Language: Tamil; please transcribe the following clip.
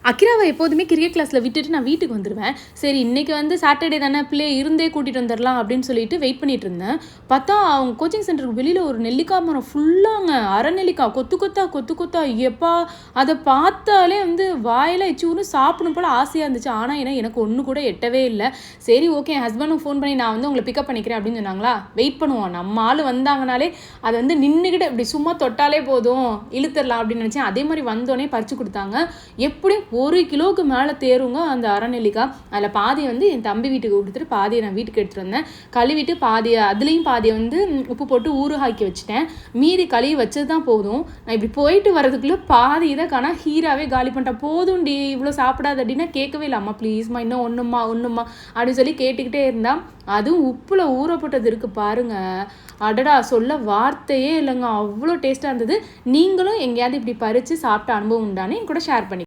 அகிராவை எப்போதுமே கிரிக்கெட் கிளாஸில் விட்டுட்டு நான் வீட்டுக்கு வந்துடுவேன். சரி இன்னைக்கு வந்து சாட்டர்டே தானே, பிள்ளைய இருந்தே கூட்டிகிட்டு வந்துடலாம் அப்படின்னு சொல்லிட்டு வெயிட் பண்ணிட்டு இருந்தேன். பார்த்தா அவங்க கோச்சிங் சென்டருக்கு வெளியில் ஒரு நெல்லிக்காய் மரம் ஃபுல்லாங்க, அரை நெல்லிக்காய் கொத்து கொத்தா கொத்து கொத்தா. எப்பா அதை பார்த்தாலே வந்து வாயில் எச்சி ஊரும் சாப்பிடணும் போல் ஆசையாக இருந்துச்சு. ஆனால் எனக்கு ஒன்று கூட எட்டவே இல்லை. சரி ஓகே, என் ஹஸ்பண்டும் ஃபோன் பண்ணி நான் வந்து உங்களை பிக்கப் பண்ணிக்கிறேன் அப்படின்னு சொன்னாங்களா. வெயிட் பண்ணுவோம், நம்ம ஆள் வந்தாங்கனாலே அதை வந்து நின்றுக்கிட்டு இப்படி சும்மா தொட்டாலே போதும் இழுத்துடலாம் அப்படின்னு நினச்சேன். அதே மாதிரி வந்தோடனே பறித்து கொடுத்தாங்க. எப்படியும் 1 கிலோவுக்கு மேலே தேருங்க அந்த அரை நெல்லிக்காய். அதில் பாதியை வந்து என் தம்பி வீட்டுக்கு கொடுத்துட்டு பாதியை நான் வீட்டுக்கு எடுத்துகிட்டு வந்தேன். கழுவிட்டு பாதியை அதுலேயும் பாதியை வந்து உப்பு போட்டு ஊறுகாய்க்கி வச்சுட்டேன். மீதி கழுவி வச்சது தான் போதும். நான் இப்படி போயிட்டு வரதுக்குள்ளே பாதி இதை காணா ஹீராவே காலி பண்ணிட்டேன். போதும்டி இவ்வளோ சாப்பிடாது அப்படின்னா கேட்கவே இல்லை. அம்மா ப்ளீஸ்மா இன்னும் ஒன்றுமா அப்படின்னு சொல்லி கேட்டுக்கிட்டே இருந்தால், அதுவும் உப்பில் ஊறப்பட்டது இருக்குது பாருங்கள். அடடா சொல்ல வார்த்தையே இல்லைங்க, அவ்வளோ டேஸ்ட்டாக இருந்தது. நீங்களும் எங்கேயாவது இப்படி பறித்து சாப்பிட்ட அனுபவம் உண்டானே என் கூட ஷேர் பண்ணி